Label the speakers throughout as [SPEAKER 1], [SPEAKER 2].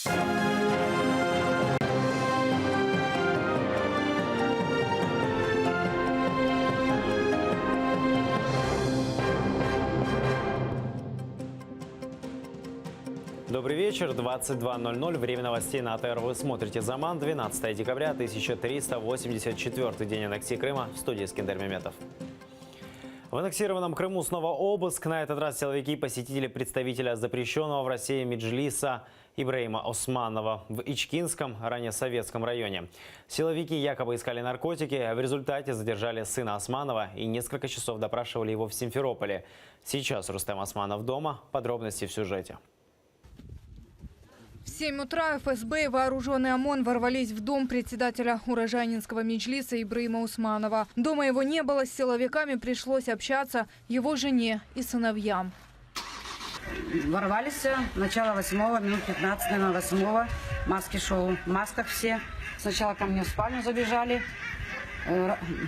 [SPEAKER 1] Добрый вечер, 22:00, время новостей на АТР. Вы смотрите «Заман», 12 декабря, 1384 день аннексии Крыма. В студии Искандер Меметов. В аннексированном Крыму снова обыск. На этот раз силовики посетили представителя запрещенного в России Меджлиса Ибраима Османова в Ичкинском, ранее советском районе. Силовики якобы искали наркотики, а в результате задержали сына Османова и несколько часов допрашивали его в Симферополе. Сейчас Рустем Османов дома. Подробности в сюжете.
[SPEAKER 2] В 7 утра ФСБ и вооруженный ОМОН ворвались в дом председателя Урожайнинского меджлиса Ибраима Османова. Дома его не было, с силовиками пришлось общаться его жене и сыновьям.
[SPEAKER 3] Ворвались начало 8-го, минут 15, наверное, 8-го. Маски шоу. В масках все. Сначала ко мне в спальню забежали.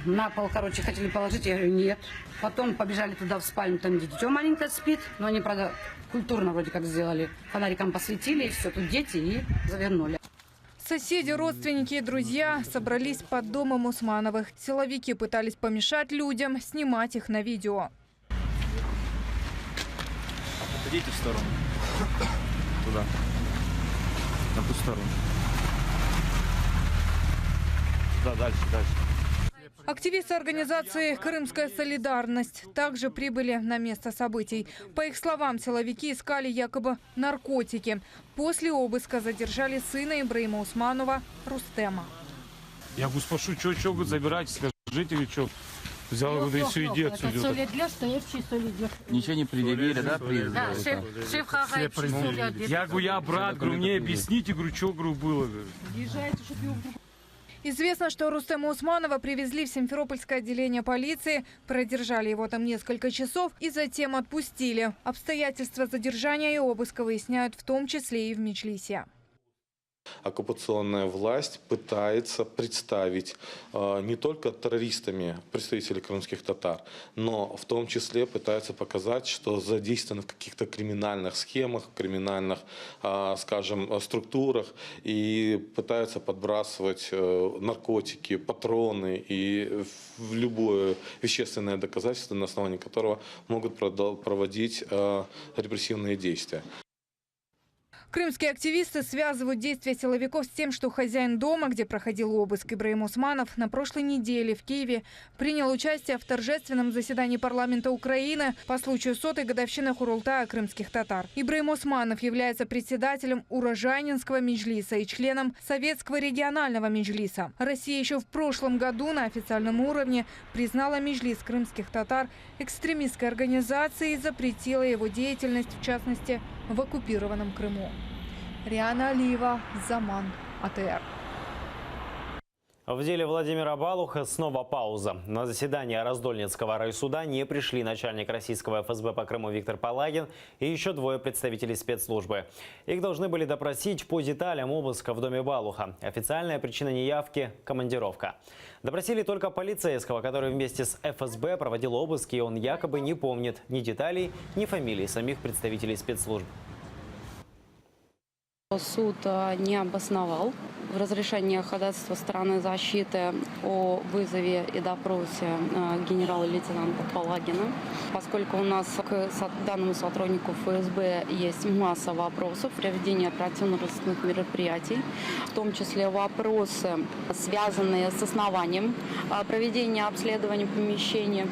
[SPEAKER 3] На пол, хотели положить. Я говорю, нет. Потом побежали туда в спальню, там где дитё маленькое спит. Но они, правда, культурно вроде как сделали. Фонариком посветили, и все, тут дети, и завернули.
[SPEAKER 2] Соседи, родственники и друзья собрались под домом Османовых. Силовики пытались помешать людям снимать их на видео.
[SPEAKER 4] Идите в сторону. Туда. На ту сторону. Да, дальше.
[SPEAKER 2] Активисты организации «Крымская солидарность» также прибыли на место событий. По их словам, силовики искали якобы наркотики. После обыска задержали сына Ибраима Османова Рустема.
[SPEAKER 5] Я говорю, спрошу, что забирайте, скажите, или что? Взял, говорю, и все, иди отсюда.
[SPEAKER 4] Ничего не предъявили, да?
[SPEAKER 5] Я говорю, я брат, говорю, мне объясните, говорю, что было.
[SPEAKER 2] Известно, что Рустема Османова привезли в Симферопольское отделение полиции, продержали его там несколько часов и затем отпустили. Обстоятельства задержания и обыска выясняют в том числе и в Меджлисе.
[SPEAKER 6] Оккупационная власть пытается представить не только террористами представителей крымских татар, но в том числе пытается показать, что задействованы в каких-то криминальных схемах, криминальных, скажем, структурах, и пытаются подбрасывать наркотики, патроны и любое вещественное доказательство, на основании которого могут проводить репрессивные действия.
[SPEAKER 2] Крымские активисты связывают действия силовиков с тем, что хозяин дома, где проходил обыск Ибраим Османов, на прошлой неделе в Киеве принял участие в торжественном заседании парламента Украины по случаю 100-й годовщины Курултая крымских татар. Ибраим Османов является председателем Урожайнинского меджлиса и членом Советского регионального меджлиса. Россия еще в прошлом году на официальном уровне признала меджлис крымских татар экстремистской организацией и запретила его деятельность, в частности, в оккупированном Крыму. Риана Алиева, Заман, АТР.
[SPEAKER 1] В деле Владимира Балуха снова пауза. На заседание Раздольнецкого райсуда не пришли начальник российского ФСБ по Крыму Виктор Палагин и еще двое представителей спецслужбы. Их должны были допросить по деталям обыска в доме Балуха. Официальная причина неявки – командировка. Допросили только полицейского, который вместе с ФСБ проводил обыск, и он якобы не помнит ни деталей, ни фамилий самих представителей спецслужб.
[SPEAKER 7] Суд не обосновал в разрешении ходатайства стороны защиты о вызове и допросе генерала-лейтенанта Палагина. Поскольку у нас к данному сотруднику ФСБ есть масса вопросов, проведение оперативно-розыскных мероприятий, в том числе вопросы, связанные с основанием проведения обследования помещения.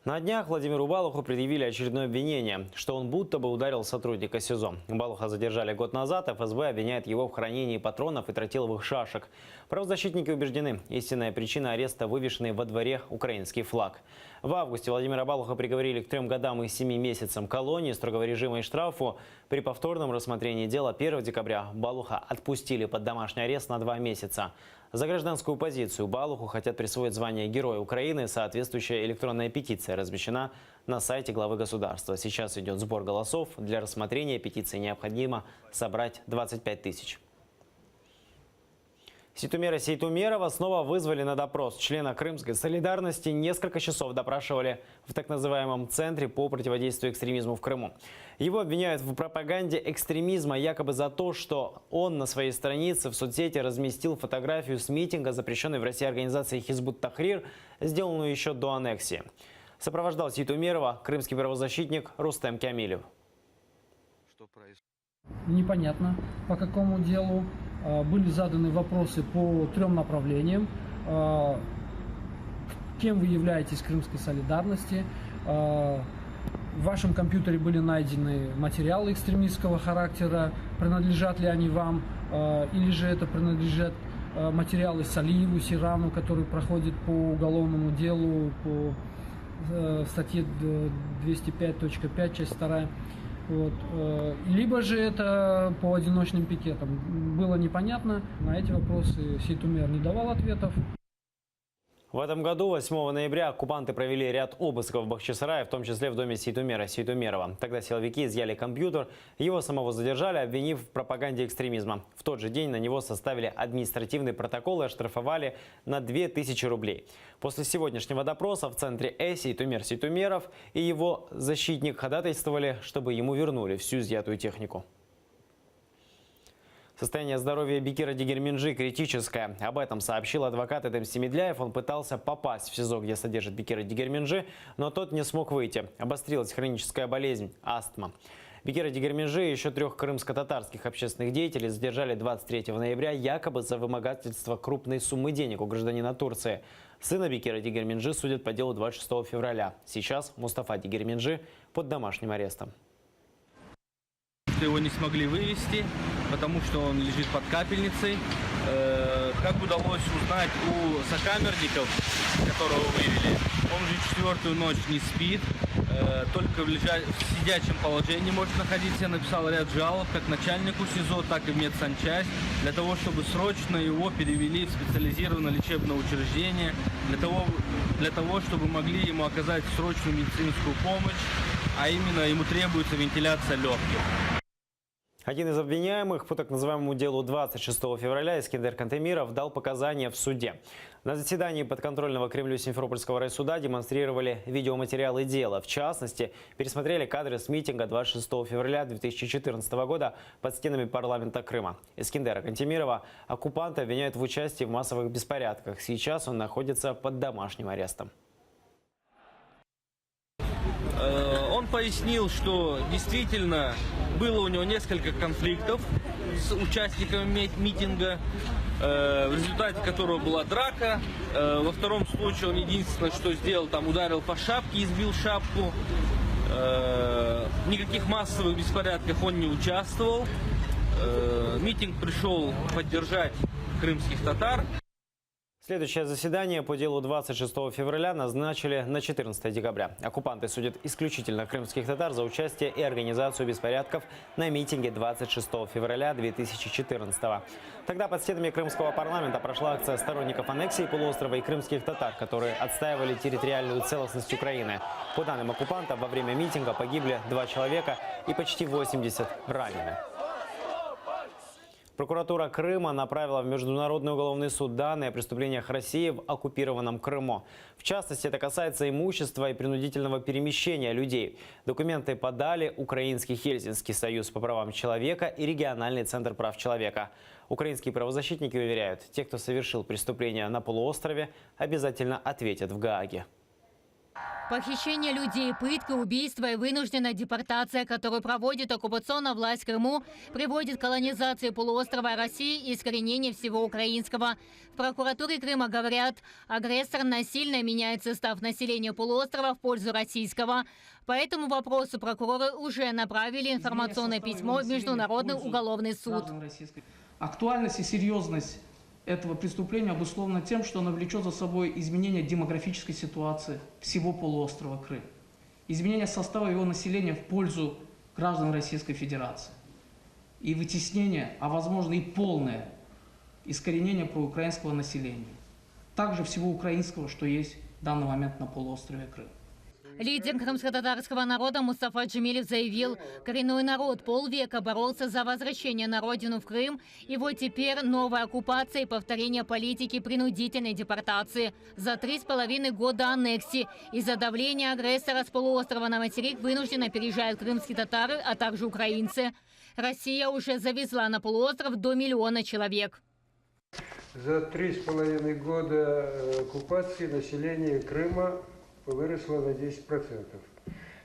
[SPEAKER 1] На днях Владимиру Балуху предъявили очередное обвинение, что он будто бы ударил сотрудника СИЗО. Балуха задержали год назад, ФСБ обвиняет его в хранении патронов и тротиловых шашек. Правозащитники убеждены, истинная причина ареста – вывешенный во дворе украинский флаг. В августе Владимира Балуха приговорили к 3 годам и 7 месяцам колонии, строгого режима и штрафу. При повторном рассмотрении дела 1 декабря Балуха отпустили под домашний арест на 2 месяца. За гражданскую позицию Балуху хотят присвоить звание Героя Украины. Соответствующая электронная петиция размещена на сайте главы государства. Сейчас идет сбор голосов. Для рассмотрения петиции необходимо собрать 25 тысяч. Сейтумера Сейтумерова снова вызвали на допрос. Члена Крымской солидарности несколько часов допрашивали в так называемом Центре по противодействию экстремизму в Крыму. Его обвиняют в пропаганде экстремизма якобы за то, что он на своей странице в соцсети разместил фотографию с митинга, запрещенной в России организацией Хизбут Тахрир, сделанную еще до аннексии. Сопровождал Сейтумерова крымский правозащитник Рустем Камилев.
[SPEAKER 8] Непонятно, по какому делу. Были заданы вопросы по 3 направлениям. Кем вы являетесь в Крымской солидарности? В вашем компьютере были найдены материалы экстремистского характера. Принадлежат ли они вам? Или же это принадлежат материалы Салиеву, Сирану, который проходит по уголовному делу по статье 205.5, часть 2. Вот. Либо же это по одиночным пикетам. Было непонятно. На эти вопросы Сейтумер не давал ответов.
[SPEAKER 1] В этом году, 8 ноября, оккупанты провели ряд обысков в Бахчисарае, в том числе в доме Сейтумера Сейтумерова. Тогда силовики изъяли компьютер, его самого задержали, обвинив в пропаганде экстремизма. В тот же день на него составили административный протокол и оштрафовали на 2000 рублей. После сегодняшнего допроса в центре Сейтумер Сейтумеров и его защитник ходатайствовали, чтобы ему вернули всю изъятую технику. Состояние здоровья Бекира Дигерменджи критическое. Об этом сообщил адвокат Эдем Семедляев. Он пытался попасть в СИЗО, где содержит Бекира Дигерменджи, но тот не смог выйти. Обострилась хроническая болезнь – астма. Бекира Дигерменджи и еще 3 крымско-татарских общественных деятелей задержали 23 ноября якобы за вымогательство крупной суммы денег у гражданина Турции. Сына Бекира Дигерменджи судят по делу 26 февраля. Сейчас Мустафа Дигерменджи под домашним арестом.
[SPEAKER 4] Его не смогли вывести, потому что он лежит под капельницей. Как удалось узнать у сокамерников, которого вывели, он уже 4-ю ночь не спит, только в сидячем положении может находиться. Я написал ряд жалоб как начальнику СИЗО, так и в медсанчасть, для того, чтобы срочно его перевели в специализированное лечебное учреждение, для того, чтобы могли ему оказать срочную медицинскую помощь, а именно ему требуется вентиляция легких.
[SPEAKER 1] Один из обвиняемых по так называемому делу 26 февраля, Искендер Кантемиров, дал показания в суде. На заседании подконтрольного Кремлю Симферопольского райсуда демонстрировали видеоматериалы дела. В частности, пересмотрели кадры с митинга 26 февраля 2014 года под стенами парламента Крыма. Искендера Кантемирова оккупанты обвиняют в участии в массовых беспорядках. Сейчас он находится под домашним арестом.
[SPEAKER 4] Он пояснил, что действительно было у него несколько конфликтов с участниками митинга, в результате которого была драка. Во втором случае он единственное, что сделал, там ударил по шапке, избил шапку. В никаких массовых беспорядках он не участвовал. Митинг пришел поддержать крымских татар.
[SPEAKER 1] Следующее заседание по делу 26 февраля назначили на 14 декабря. Оккупанты судят исключительно крымских татар за участие и организацию беспорядков на митинге 26 февраля 2014 года. Тогда под стенами крымского парламента прошла акция сторонников аннексии полуострова и крымских татар, которые отстаивали территориальную целостность Украины. По данным оккупантов, во время митинга погибли 2 человека и почти 80 ранены. Прокуратура Крыма направила в Международный уголовный суд данные о преступлениях России в оккупированном Крыму. В частности, это касается имущества и принудительного перемещения людей. Документы подали Украинский Хельсинский союз по правам человека и Региональный центр прав человека. Украинские правозащитники уверяют, те, кто совершил преступления на полуострове, обязательно ответят в Гааге.
[SPEAKER 9] Похищение людей, пытка, убийство и вынужденная депортация, которую проводит оккупационная власть в Крыму, приводит к колонизации полуострова России и искоренению всего украинского. В прокуратуре Крыма говорят, агрессор насильно меняет состав населения полуострова в пользу российского. По этому вопросу прокуроры уже направили информационное письмо в Международный уголовный суд.
[SPEAKER 10] Актуальность и серьезность этого преступления обусловлено тем, что оно влечет за собой изменение демографической ситуации всего полуострова Крым, изменение состава его населения в пользу граждан Российской Федерации и вытеснение, а возможно и полное искоренение проукраинского населения, также всего украинского, что есть в данный момент на полуострове Крым.
[SPEAKER 9] Лидер крымско-татарского народа Мустафа Джемилев заявил, коренной народ полвека боролся за возвращение на родину в Крым, и вот теперь новая оккупация и повторение политики принудительной депортации за 3,5 года аннексии. Из-за давления агрессора с полуострова на материк вынужденно переезжают крымские татары, а также украинцы. Россия уже завезла на полуостров до 1 миллиона человек.
[SPEAKER 11] За 3,5 года оккупации население Крыма выросло на 10%.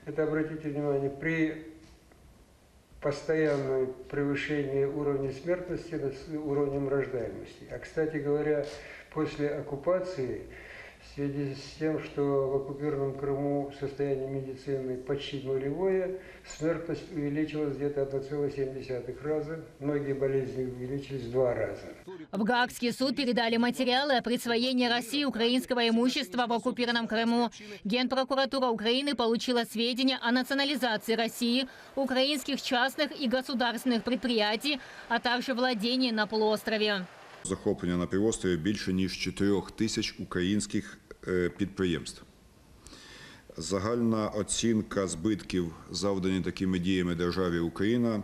[SPEAKER 11] Это, обратите внимание, при постоянном превышении уровня смертности над уровнем рождаемости. А, кстати говоря, после оккупации, в связи с тем, что в оккупированном Крыму состояние медицины почти нулевое, смертность увеличилась где-то 1,7 раза, многие болезни увеличились в 2 раза.
[SPEAKER 9] В Гаагский суд передали материалы о присвоении России украинского имущества в оккупированном Крыму. Генпрокуратура Украины получила сведения о национализации России, украинских частных и государственных предприятий, а также владений на полуострове.
[SPEAKER 12] Захоплення на півострові більше ніж 4 тисяч українських підприємств. Загальна оцінка збитків, завдані такими діями державі Україна,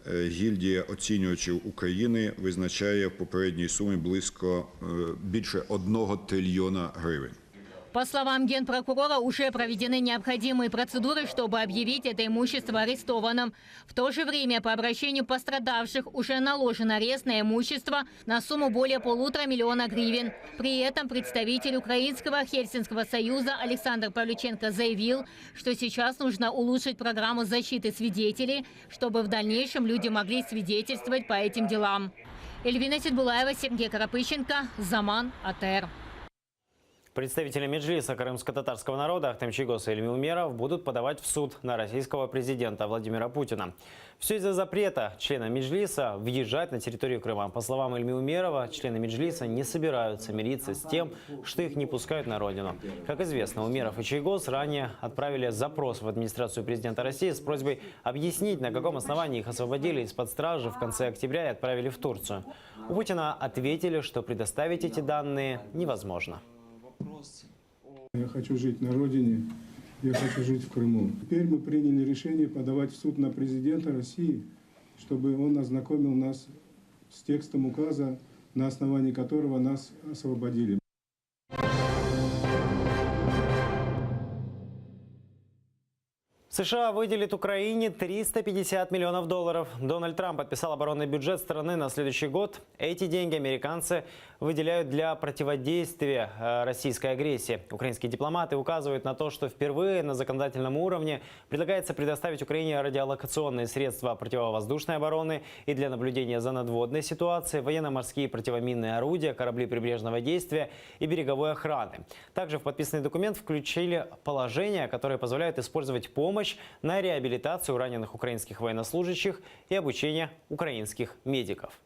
[SPEAKER 12] гільдія оцінювачів України визначає в попередній сумі більше 1 трильйона гривень.
[SPEAKER 9] По словам генпрокурора, уже проведены необходимые процедуры, чтобы объявить это имущество арестованным. В то же время по обращению пострадавших уже наложен арест на имущество на сумму более 1,5 миллиона гривен. При этом представитель Украинского Хельсинского союза Александр Павлюченко заявил, что сейчас нужно улучшить программу защиты свидетелей, чтобы в дальнейшем люди могли свидетельствовать по этим делам. Эльвина Сидбулаева, Сергей Карапыщенко, Заман, АТР.
[SPEAKER 1] Представители Меджлиса крымско-татарского народа Ахтем Чийгоз и Эльми Умеров будут подавать в суд на российского президента Владимира Путина. Все из-за запрета члена Меджлиса въезжать на территорию Крыма. По словам Эльми Умерова, члены Меджлиса не собираются мириться с тем, что их не пускают на родину. Как известно, Умеров и Чийгоз ранее отправили запрос в администрацию президента России с просьбой объяснить, на каком основании их освободили из-под стражи в конце октября и отправили в Турцию. У Путина ответили, что предоставить эти данные невозможно.
[SPEAKER 13] Я хочу жить на родине, я хочу жить в Крыму. Теперь мы приняли решение подавать в суд на президента России, чтобы он ознакомил нас с текстом указа, на основании которого нас освободили.
[SPEAKER 1] США выделит Украине 350 миллионов долларов. Дональд Трамп подписал оборонный бюджет страны на следующий год. Эти деньги американцы выделяют для противодействия российской агрессии. Украинские дипломаты указывают на то, что впервые на законодательном уровне предлагается предоставить Украине радиолокационные средства противовоздушной обороны и для наблюдения за надводной ситуацией, военно-морские противоминные орудия, корабли прибрежного действия и береговой охраны. Также в подписанный документ включили положения, которые позволяют использовать помощь на реабилитацию раненых украинских военнослужащих и обучение украинских медиков.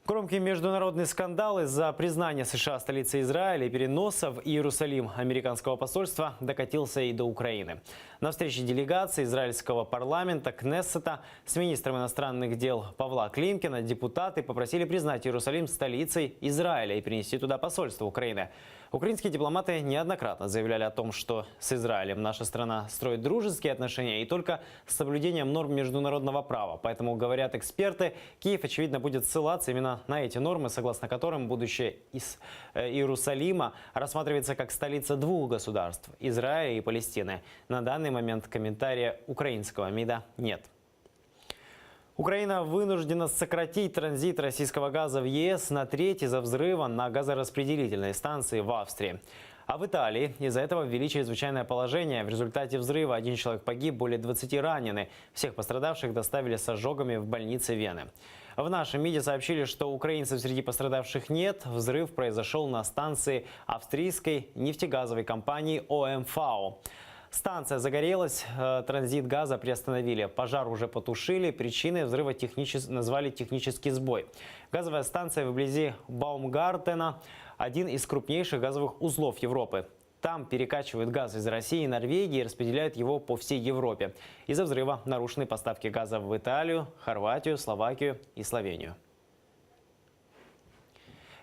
[SPEAKER 1] Громкий международный скандал из-за признания США столицей Израиля и переноса в Иерусалим американского посольства докатился и до Украины. На встрече делегации израильского парламента Кнессета с министром иностранных дел Павла Климкина депутаты попросили признать Иерусалим столицей Израиля и перенести туда посольство Украины. Украинские дипломаты неоднократно заявляли о том, что с Израилем наша страна строит дружеские отношения и только с соблюдением норм международного права. Поэтому, говорят эксперты, Киев, очевидно, будет ссылаться именно на эти нормы, согласно которым будущее из Иерусалима рассматривается как столица 2 государств – Израиля и Палестины. На данный момент комментария украинского МИДа нет. Украина вынуждена сократить транзит российского газа в ЕС на треть из-за взрыва на газораспределительной станции в Австрии. А в Италии из-за этого ввели чрезвычайное положение. В результате взрыва 1 человек погиб, более 20 ранены. Всех пострадавших доставили с ожогами в больницы Вены. В нашем МИДе сообщили, что украинцев среди пострадавших нет. Взрыв произошел на станции австрийской нефтегазовой компании ОМV. Станция загорелась, транзит газа приостановили. Пожар уже потушили. Причиной взрыва назвали технический сбой. Газовая станция вблизи Баумгартена – один из крупнейших газовых узлов Европы. Там перекачивают газ из России и Норвегии и распределяют его по всей Европе. Из-за взрыва нарушены поставки газа в Италию, Хорватию, Словакию и Словению.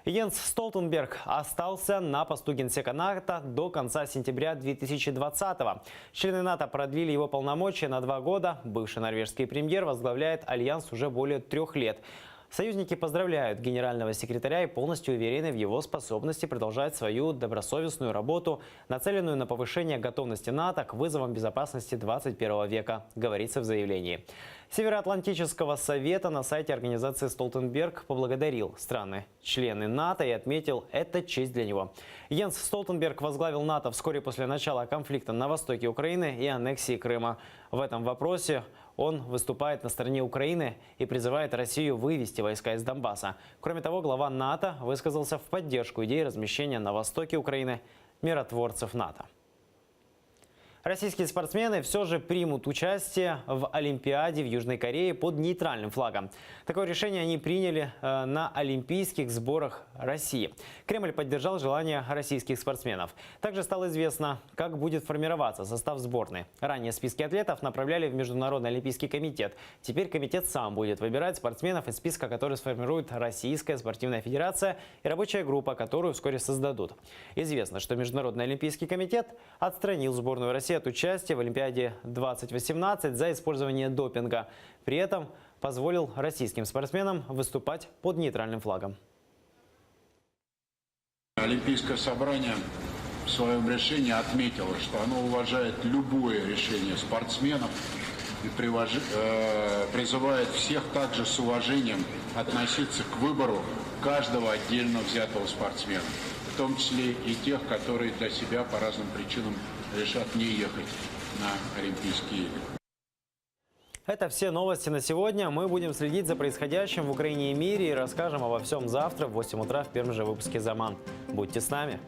[SPEAKER 1] Йенс Столтенберг остался на посту генсека НАТО до конца сентября 2020-го. Члены НАТО продлили его полномочия на 2 года. Бывший норвежский премьер возглавляет альянс уже более 3 лет. Союзники поздравляют генерального секретаря и полностью уверены в его способности продолжать свою добросовестную работу, нацеленную на повышение готовности НАТО к вызовам безопасности 21 века, говорится в заявлении. Североатлантического совета на сайте организации Столтенберг поблагодарил страны-члены НАТО и отметил, это честь для него. Йенс Столтенберг возглавил НАТО вскоре после начала конфликта на востоке Украины и аннексии Крыма. В этом вопросе он выступает на стороне Украины и призывает Россию вывести войска из Донбасса. Кроме того, глава НАТО высказался в поддержку идеи размещения на востоке Украины миротворцев НАТО. Российские спортсмены все же примут участие в Олимпиаде в Южной Корее под нейтральным флагом. Такое решение они приняли на Олимпийских сборах России. Кремль поддержал желание российских спортсменов. Также стало известно, как будет формироваться состав сборной. Ранее списки атлетов направляли в Международный олимпийский комитет. Теперь комитет сам будет выбирать спортсменов из списка, который сформирует Российская спортивная федерация и рабочая группа, которую вскоре создадут. Известно, что Международный олимпийский комитет отстранил сборную России от участия в Олимпиаде 2018 за использование допинга. При этом позволил российским спортсменам выступать под нейтральным флагом.
[SPEAKER 14] Олимпийское собрание в своем решении отметило, что оно уважает любое решение спортсменов и призывает всех также с уважением относиться к выбору каждого отдельно взятого спортсмена, в том числе и тех, которые для себя по разным причинам решат не ехать на Олимпийские игры.
[SPEAKER 1] Это все новости на сегодня. Мы будем следить за происходящим в Украине и мире и расскажем обо всем завтра в 8 утра в первом же выпуске «Заман». Будьте с нами.